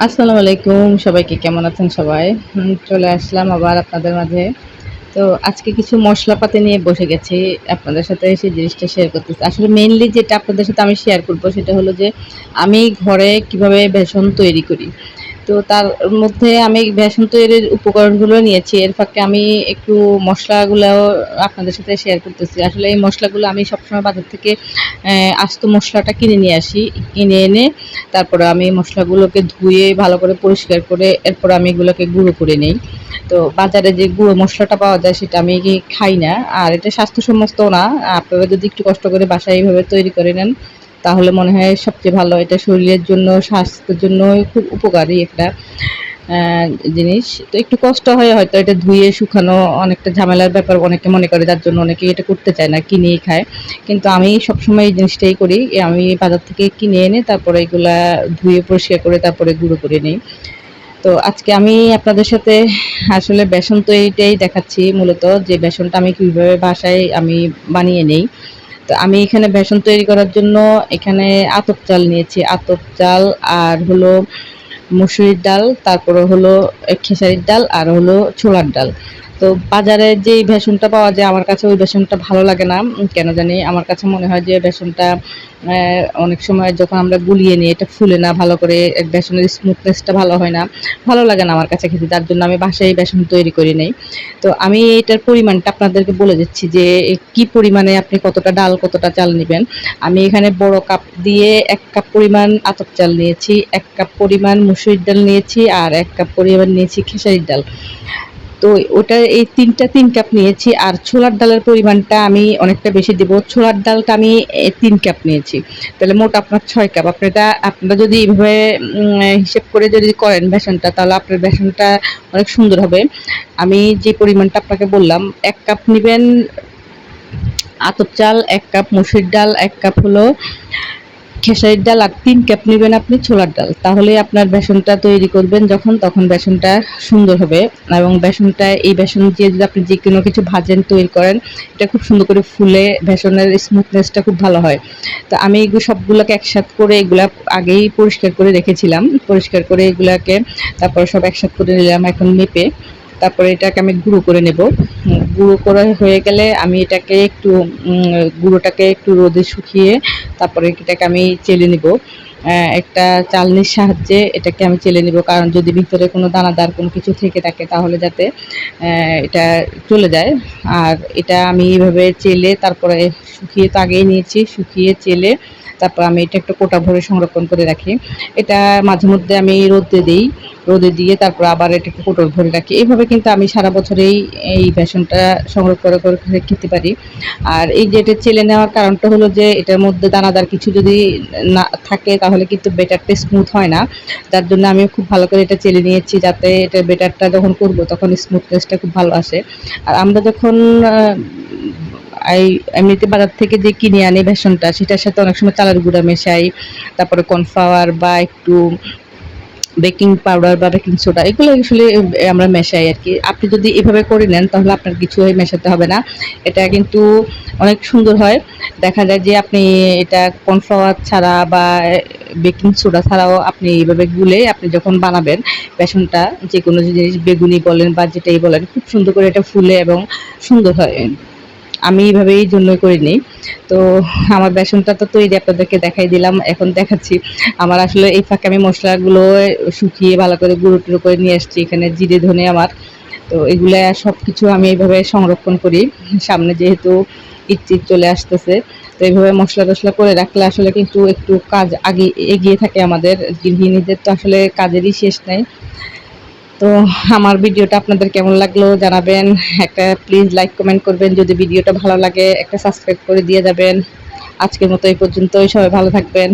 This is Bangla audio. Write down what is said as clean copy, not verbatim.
আসসালামু আলাইকুম, সবাইকে কেমন আছেন সবাই? চলে আসলাম আবার আপনাদের মাঝে। তো আজকে কিছু মশলাপাতি নিয়ে বসে গেছি। আপনাদের সাথে সেই জিনিসটা শেয়ার করতেছি। আসলে মেইনলি যেটা আপনাদের সাথে আমি শেয়ার করব সেটা হলো যে আমি ঘরে কিভাবে বেসন তৈরি করি। তো তার মধ্যে আমি বেসন তৈরির উপকরণগুলো নিয়েছি। এর ফাঁকে আমি একটু মসলাগুলাও আপনাদের সাথে শেয়ার করতেছি। আসলে এই মসলাগুলো আমি সবসময় বাজার থেকে আস্ত মসলাটা কিনে নিয়ে আসি। কিনে এনে তারপরে আমি মসলাগুলোকে ধুয়ে ভালো করে পরিষ্কার করে এরপর আমি এগুলোকে গুঁড়ো করে নেই। তো বাজারে যে গুঁড়ো মসলাটা পাওয়া যায় সেটা আমি খাই না। আর এটা স্বাস্থ্যসম্মতও না। আপনারা যদি একটু কষ্ট করে বাসায় এইভাবে তৈরি করে নেন তাহলে মনে হয় সবচেয়ে ভালো। এটা শরীরের জন্য, স্বাস্থ্যের জন্য খুব উপকারী একটা জিনিস। তো একটু কষ্ট হয় হয়তো এটা ধুয়ে শুকানো অনেকটা ঝামেলার ব্যাপার অনেকে মনে করে, যার জন্য অনেকে এটা করতে চায় না, কিনেই খায়। কিন্তু আমি সবসময় এই জিনিসটাই করি। আমি বাজার থেকে কিনে এনে তারপরে এগুলা ধুয়ে পরিষ্কার করে তারপরে গুঁড়ো করে নিই। তো আজকে আমি আপনাদের সাথে আসলে বেসন তৈরিটাই দেখাচ্ছি মূলত, যে বেসনটা আমি কীভাবে বাসায় আমি বানিয়ে নেই। তো আমি এখানে বেসন তৈরি করার জন্য এখানে আতপ চাল নিয়েছি। আতপ চাল আর হলো মসুরির ডাল, তারপরে হলো খেসারির ডাল আর হলো ছোলার ডাল। তো বাজারে যেই বেসনটা পাওয়া যায় আমার কাছে ওই বেসনটা ভালো লাগে না। কেন জানি আমার কাছে মনে হয় যে বেসনটা অনেক সময় যখন আমরা গুলিয়ে নিই এটা ফুলে না ভালো করে, বেসনের স্মুথনেসটা ভালো হয় না। ভালো লাগে না আমার কাছে খেতে, যার জন্য আমি বাসায় বেসন তৈরি করে নেই। তো আমি এটার পরিমাণটা আপনাদেরকে বলে দিচ্ছি যে কি পরিমাণে আপনি কতটা ডাল কতটা চাল নেবেন। আমি এখানে বড় কাপ দিয়ে ১ কাপ পরিমাণ আতপ চাল নিয়েছি, ১ কাপ পরিমাণ মসুরির ডাল নিয়েছি আর ১ কাপ পরিমাণ নিয়েছি খেসারির ডাল। তো ওটা এই ৩ কাপ নিয়েছি। আর ছোলার ডালের পরিমাণটা আমি অনেকটা বেশি দেব। ছোলার ডালটা আমি ৩ কাপ নিয়েছি। তাহলে মোট আপনার ৬ কাপ। আপনারা যদি এভাবে হিসেব করে যদি করেন বেসনটা, তাহলে আপনার বেসনটা অনেক সুন্দর হবে। আমি যে পরিমাণটা আপনাকে বললাম, ১ কাপ নিবেন আতপ চাল, ১ কাপ মসুরির ডাল, ১ কাপ হলো খেসারির ডাল আর ৩ কাপ নিবেন আপনি ছোলার ডাল। তাহলেই আপনার বেসনটা তৈরি করবেন যখন, তখন বেসনটা সুন্দর হবে। এবং বেসনটা এই বেসন দিয়ে যদি আপনি যেকোনো কিছু ভাজেন, তৈরি করেন, এটা খুব সুন্দর করে ফুলে বেসনের স্মুথনেসটা খুব ভালো হয়। তো আমি এগুলো সবগুলোকে একসাথ করে এগুলা আগেই পরিষ্কার করে রেখেছিলাম। পরিষ্কার করে এগুলাকে তারপরে সব একসাথ করে নিলাম এখন মেপে। তারপরে এটাকে আমি গুঁড়ো করে নেব। গুঁড়ো করা হয়ে গেলে আমি এটাকে একটু গুঁড়োটাকে একটু রোদে শুকিয়ে তারপরে এটাকে আমি চেলে নিব। একটা চালনির সাহায্যে এটাকে আমি চেলে নিব, কারণ যদি ভিতরে কোনো দানাদার কোনো কিছু থেকে থাকে তাহলে যাতে এটা চলে যায়। আর এটা আমি এইভাবে চেলে তারপরে শুকিয়ে তো আগেই নিয়েছি, শুকিয়ে চেলে তারপর আমি এটা একটা কোটা ভরে সংরক্ষণ করে রাখি। এটা মাঝে মধ্যে আমি রোদে দিই। রোদে দিয়ে তারপর আবার এটাকে কোটর ভরে রাখি। এইভাবে কিন্তু আমি সারা বছরেই এই বেসনটা সংরক্ষণ করে খেতে পারি। আর এই যে এটা চেলে নেওয়ার কারণটা হলো যে এটার মধ্যে দানাদার কিছু যদি না থাকে তাহলে কিন্তু বেটারটা স্মুথ হয় না। যার জন্য আমি খুব ভালো করে এটা চেলে নিয়েছি, যাতে এটার বেটারটা যখন করব তখন স্মুথনেসটা খুব ভালো আসে। আর আমরা যখন এই এমনিতে বাজার থেকে যে কিনে আনি বেসনটা, সেটার সাথে অনেক সময় চালের গুঁড়া মেশাই, তারপরে কর্নফ্লাওয়ার বা একটু বেকিং পাউডার বা বেকিং সোডা, এগুলো আসলে আমরা মেশাই আরকি। আপনি যদি এভাবে করে নেন তাহলে আপনার কিছুই মেশাতে হবে না। এটা কিন্তু অনেক সুন্দর হয়। দেখা যায় যে আপনি এটা কর্নফ্লাওয়ার ছাড়া বা বেকিং সোডা ছাড়াও আপনি এভাবে গুলে আপনি যখন বানাবেন বেসনটা, যেকোনো জিনিস বেগুনি বলেন বা যেটাই বলেন, খুব সুন্দর করে এটা ফুলে এবং সুন্দর হয়। আমি এইভাবে এই জন্যই করে নিই। তো আমার বেসনটা তো তৈরি, আপনাদেরকে দেখাই দিলাম। এখন দেখাচ্ছি আমার আসলে এই ফাঁকে আমি মসলাগুলো শুকিয়ে ভালো করে গুঁড়ো টুড়ো করে নিয়ে আসছি। এখানে জিরে ধনে আমার, তো এগুলা সব কিছু আমি এইভাবে সংরক্ষণ করি। সামনে যেহেতু ঈদ চলে আসতেছে, তো এইভাবে মশলা টশলা করে রাখলে আসলে কিন্তু একটু কাজ আগে এগিয়ে থাকে আমাদের গৃহিণীদের। তো আসলে কাজেরই শেষ নাই। তো আমার ভিডিওটা আপনাদের কেমন লাগলো জানাবেন। একটা প্লিজ লাইক কমেন্ট করবেন, যদি ভিডিওটা ভালো লাগে একটা সাবস্ক্রাইব করে দিয়ে যাবেন। আজকের মতো এই পর্যন্তই, সবাই ভালো থাকবেন।